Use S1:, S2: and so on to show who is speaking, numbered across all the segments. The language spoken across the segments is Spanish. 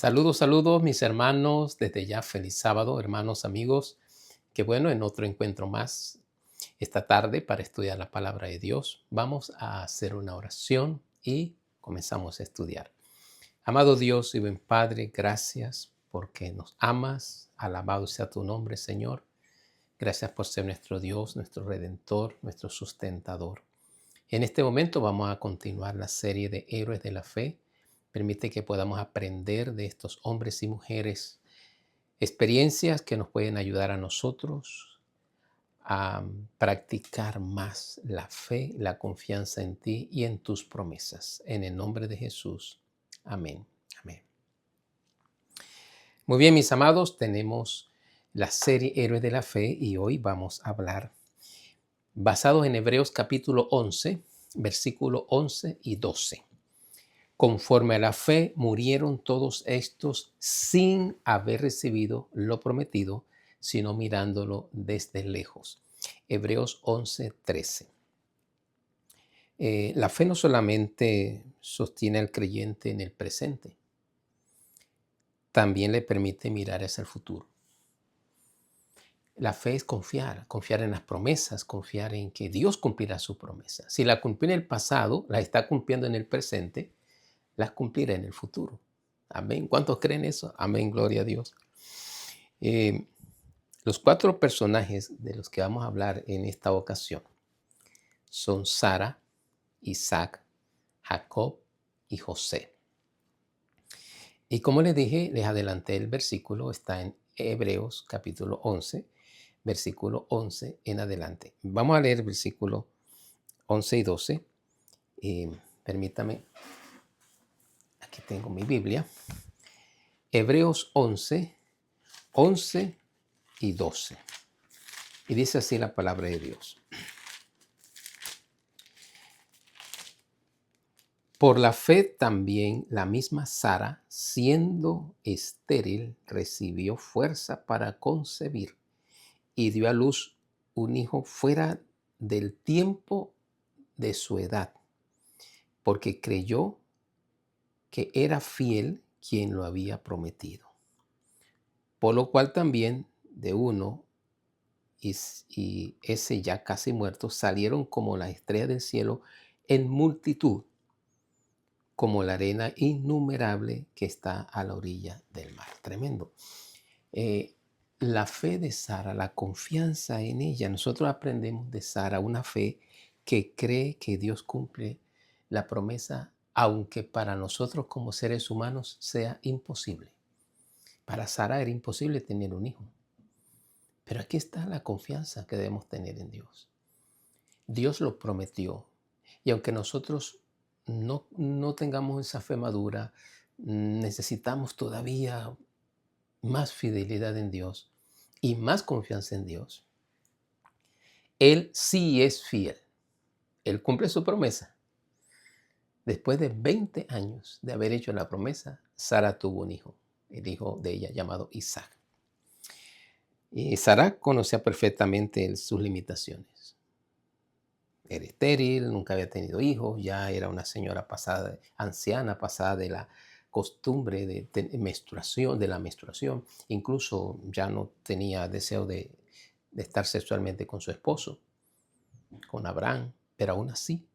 S1: Saludos, saludos mis hermanos, desde ya feliz sábado, hermanos, amigos. Qué bueno, en otro encuentro más esta tarde para estudiar la palabra de Dios. Vamos a hacer una oración y comenzamos a estudiar. Amado Dios y buen Padre, gracias porque nos amas. Alabado sea tu nombre, Señor. Gracias por ser nuestro Dios, nuestro Redentor, nuestro sustentador. En este momento vamos a continuar la serie de Héroes de la Fe. Permite que podamos aprender de estos hombres y mujeres, experiencias que nos pueden ayudar a nosotros a practicar más la fe, la confianza en ti y en tus promesas. En el nombre de Jesús. Amén. Amén. Muy bien, mis amados, tenemos la serie Héroes de la Fe y hoy vamos a hablar basados en Hebreos capítulo 11, versículo 11 y 12. Conforme a la fe murieron todos estos sin haber recibido lo prometido, sino mirándolo desde lejos. Hebreos 11:13. La fe no solamente sostiene al creyente en el presente, también le permite mirar hacia el futuro. La fe es confiar en las promesas, confiar en que Dios cumplirá su promesa. Si la cumplió en el pasado, la está cumpliendo en el presente, las cumplirá en el futuro. Amén. ¿Cuántos creen eso? Amén, gloria a Dios. Los cuatro personajes de los que vamos a hablar en esta ocasión son Sara, Isaac, Jacob y José. Y como les dije, les adelanté el versículo, está en Hebreos capítulo 11, versículo 11 en adelante. Vamos a leer el versículo 11 y 12. Permítame, aquí tengo mi Biblia. Hebreos 11, 11 y 12. Y dice así la palabra de Dios. Por la fe también la misma Sara, siendo estéril, recibió fuerza para concebir y dio a luz un hijo fuera del tiempo de su edad, porque creyó que era fiel quien lo había prometido. Por lo cual también de uno y ese ya casi muerto salieron como las estrellas del cielo en multitud, como la arena innumerable que está a la orilla del mar. Tremendo. La fe de Sara, la confianza en ella. Nosotros aprendemos de Sara una fe que cree que Dios cumple la promesa, aunque para nosotros como seres humanos sea imposible. Para Sara era imposible tener un hijo. Pero aquí está la confianza que debemos tener en Dios. Dios lo prometió. Y aunque nosotros no tengamos esa fe madura, necesitamos todavía más fidelidad en Dios y más confianza en Dios. Él sí es fiel. Él cumple su promesa. Después de 20 años de haber hecho la promesa, Sara tuvo un hijo, el hijo de ella llamado Isaac. Y Sara conocía perfectamente sus limitaciones. Era estéril, nunca había tenido hijos, ya era una señora pasada, anciana, pasada de la costumbre de menstruación, de la menstruación. Incluso ya no tenía deseo de estar sexualmente con su esposo, con Abraham, pero aún así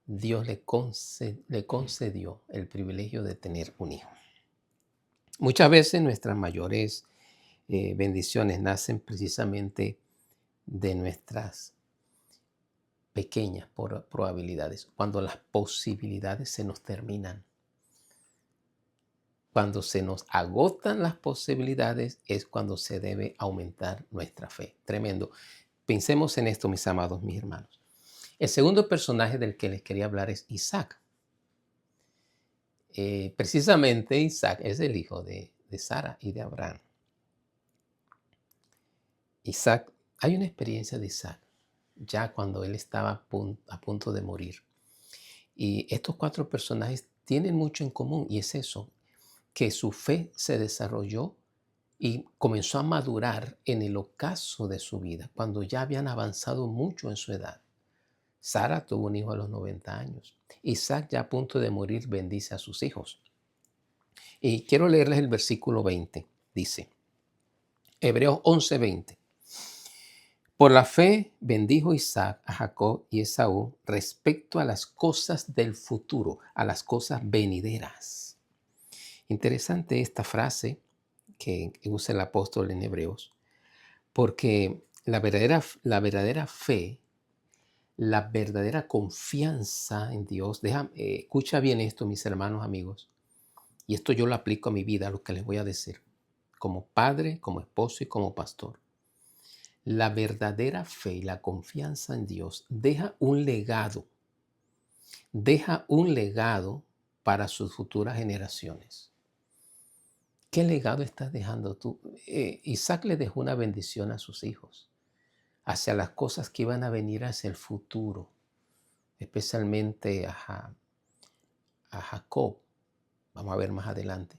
S1: Dios le concedió el privilegio de tener un hijo. Muchas veces nuestras mayores bendiciones nacen precisamente de nuestras pequeñas probabilidades, cuando las posibilidades se nos terminan. Cuando se nos agotan las posibilidades es cuando se debe aumentar nuestra fe. Tremendo. Pensemos en esto, mis amados, mis hermanos. El segundo personaje del que les quería hablar es Isaac. Precisamente Isaac es el hijo de Sara y de Abraham. Isaac, hay una experiencia de Isaac, ya cuando él estaba a punto de morir. Y estos cuatro personajes tienen mucho en común, y es eso, que su fe se desarrolló y comenzó a madurar en el ocaso de su vida, cuando ya habían avanzado mucho en su edad. Sara tuvo un hijo a los 90 años. Isaac, ya a punto de morir, bendice a sus hijos. Y quiero leerles el versículo 20. Dice, Hebreos 11:20. Por la fe bendijo Isaac a Jacob y Esaú respecto a las cosas del futuro, a las cosas venideras. Interesante esta frase que usa el apóstol en Hebreos, porque la verdadera fe, la verdadera confianza en Dios, escucha bien esto, mis hermanos, amigos, y esto yo lo aplico a mi vida, a lo que les voy a decir, como padre, como esposo y como pastor. La verdadera fe y la confianza en Dios deja un legado para sus futuras generaciones. ¿Qué legado estás dejando tú? Isaac le dejó una bendición a sus hijos hacia las cosas que iban a venir hacia el futuro, especialmente a Jacob. Vamos a ver más adelante.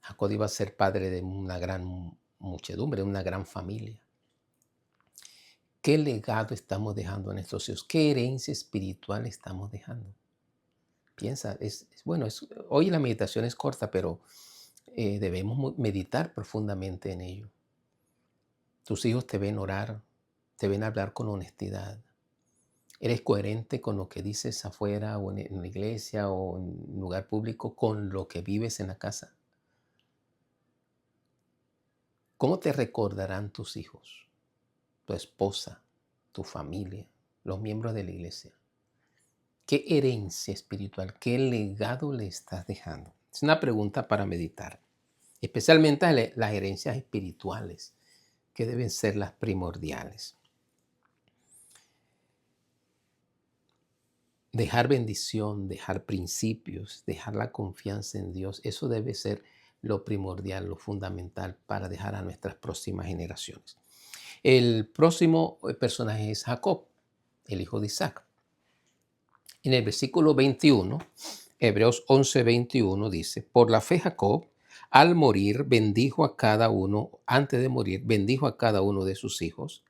S1: Jacob iba a ser padre de una gran muchedumbre, una gran familia. ¿Qué legado estamos dejando a nuestros hijos? ¿Qué herencia espiritual estamos dejando? Piensa, hoy la meditación es corta, pero debemos meditar profundamente en ello. Tus hijos te ven orar, te ven hablar con honestidad. ¿Eres coherente con lo que dices afuera o en la iglesia o en un lugar público con lo que vives en la casa? ¿Cómo te recordarán tus hijos, tu esposa, tu familia, los miembros de la iglesia? ¿Qué herencia espiritual, qué legado le estás dejando? Es una pregunta para meditar, especialmente las herencias espirituales, que deben ser las primordiales. Dejar bendición, dejar principios, dejar la confianza en Dios, eso debe ser lo primordial, lo fundamental para dejar a nuestras próximas generaciones. El próximo personaje es Jacob, el hijo de Isaac. En el versículo 21, Hebreos 11:21 dice, por la fe Jacob, al morir, bendijo a cada uno, antes de morir, bendijo a cada uno de sus hijos,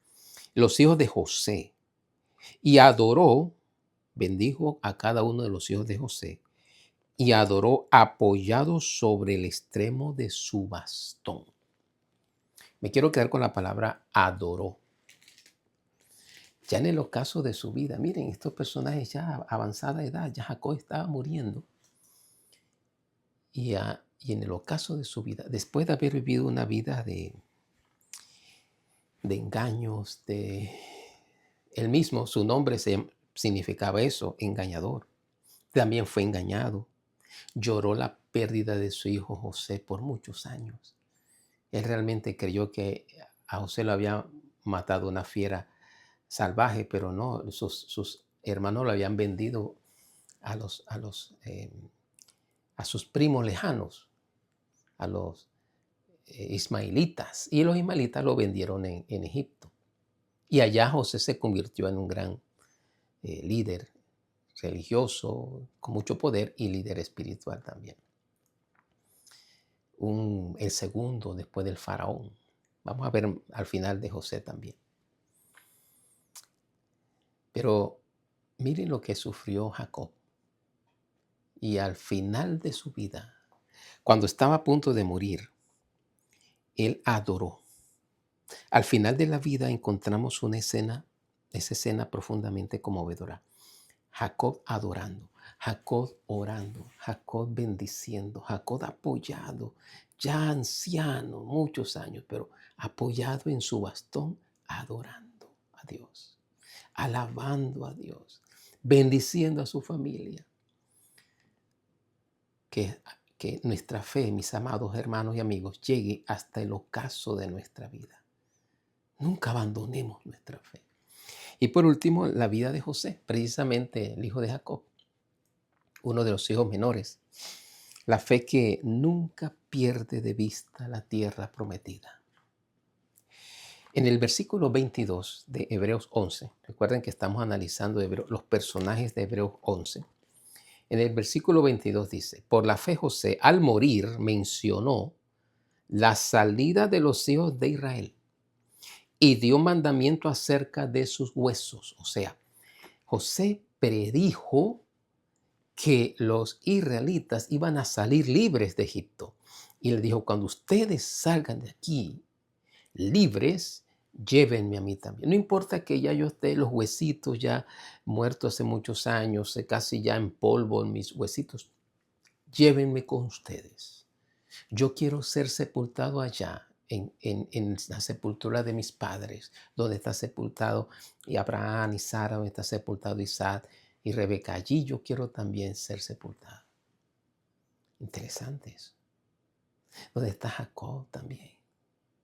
S1: los hijos de José, y adoró, bendijo a cada uno de los hijos de José, y adoró apoyado sobre el extremo de su bastón. Me quiero quedar con la palabra adoró. Ya en el ocaso de su vida, miren, estos personajes ya a avanzada edad, ya Jacob estaba muriendo. Y en el ocaso de su vida, después de haber vivido una vida de engaños, él mismo, su nombre significaba eso, engañador. También fue engañado. Lloró la pérdida de su hijo José por muchos años. Él realmente creyó que a José lo había matado una fiera salvaje, pero no, sus hermanos lo habían vendido a sus primos lejanos, a los ismaelitas, y los ismaelitas lo vendieron en Egipto. Y allá José se convirtió en un gran líder religioso, con mucho poder y líder espiritual también. El segundo después del faraón. Vamos a ver al final de José también. Pero miren lo que sufrió Jacob. Y al final de su vida, cuando estaba a punto de morir, él adoró. Al final de la vida encontramos esa escena profundamente conmovedora. Jacob adorando, Jacob orando, Jacob bendiciendo, Jacob apoyado, ya anciano, muchos años, pero apoyado en su bastón, adorando a Dios, alabando a Dios, bendiciendo a su familia. Que nuestra fe, mis amados hermanos y amigos, llegue hasta el ocaso de nuestra vida. Nunca abandonemos nuestra fe. Y por último, la vida de José, precisamente el hijo de Jacob, uno de los hijos menores. La fe que nunca pierde de vista la tierra prometida. En el versículo 22 de Hebreos 11, recuerden que estamos analizando los personajes de Hebreos 11. En el versículo 22 dice, por la fe José al morir mencionó la salida de los hijos de Israel y dio mandamiento acerca de sus huesos. O sea, José predijo que los israelitas iban a salir libres de Egipto. Y le dijo, cuando ustedes salgan de aquí libres, llévenme a mí también. No importa que ya yo esté los huesitos ya muertos hace muchos años, casi ya en polvo en mis huesitos. Llévenme con ustedes. Yo quiero ser sepultado allá, en la sepultura de mis padres, donde está sepultado y Abraham y Sara, donde está sepultado Isaac y Rebeca. Allí yo quiero también ser sepultado. Interesante eso. Donde está Jacob también,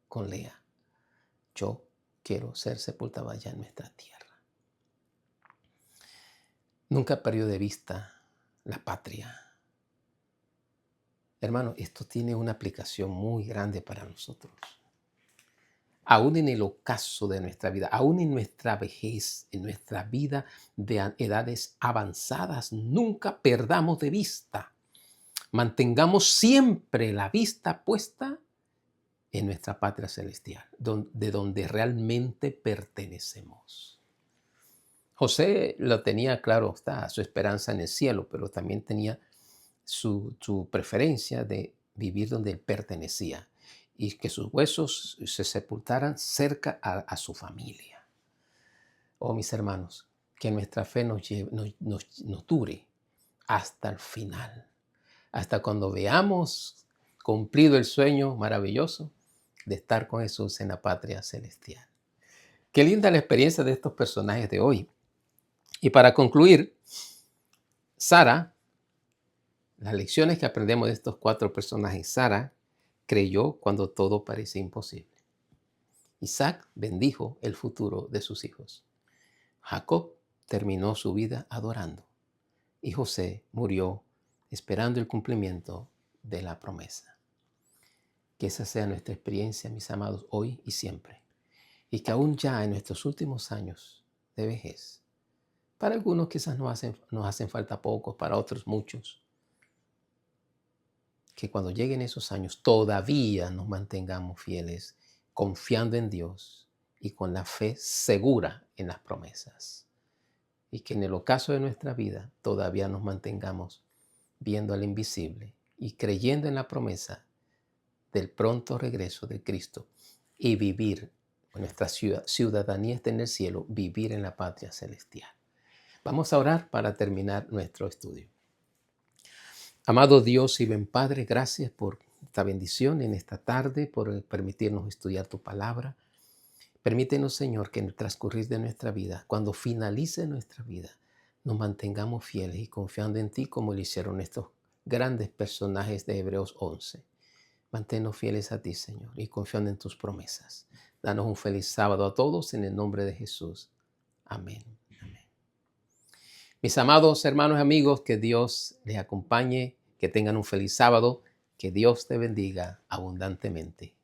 S1: con Lea. Yo quiero ser sepultado allá en nuestra tierra. Nunca perdió de vista la patria. Hermano, esto tiene una aplicación muy grande para nosotros. Aún en el ocaso de nuestra vida, aún en nuestra vejez, en nuestra vida de edades avanzadas, nunca perdamos de vista. Mantengamos siempre la vista puesta en nuestra patria celestial, de donde realmente pertenecemos. José lo tenía claro, está su esperanza en el cielo, pero también tenía su preferencia de vivir donde él pertenecía y que sus huesos se sepultaran cerca a su familia. Oh, mis hermanos, que nuestra fe nos dure hasta el final, hasta cuando veamos cumplido el sueño maravilloso de estar con Jesús en la patria celestial. Qué linda la experiencia de estos personajes de hoy. Y para concluir, Sara, las lecciones que aprendemos de estos 4 personajes. Sara creyó cuando todo parecía imposible. Isaac bendijo el futuro de sus hijos. Jacob terminó su vida adorando. Y José murió esperando el cumplimiento de la promesa. Que esa sea nuestra experiencia, mis amados, hoy y siempre. Y que aún ya en nuestros últimos años de vejez, para algunos quizás nos hacen falta pocos, para otros muchos, que cuando lleguen esos años todavía nos mantengamos fieles, confiando en Dios y con la fe segura en las promesas. Y que en el ocaso de nuestra vida todavía nos mantengamos viendo al invisible y creyendo en la promesa del pronto regreso de Cristo y vivir, nuestra ciudadanía está en el cielo, vivir en la patria celestial. Vamos a orar para terminar nuestro estudio. Amado Dios y buen Padre, gracias por esta bendición en esta tarde, por permitirnos estudiar tu palabra. Permítenos, Señor, que en el transcurrir de nuestra vida, cuando finalice nuestra vida, nos mantengamos fieles y confiando en ti como lo hicieron estos grandes personajes de Hebreos 11. Manténnos fieles a ti, Señor, y confiando en tus promesas. Danos un feliz sábado a todos en el nombre de Jesús. Amén. Amén. Mis amados hermanos y amigos, que Dios les acompañe, que tengan un feliz sábado, que Dios te bendiga abundantemente.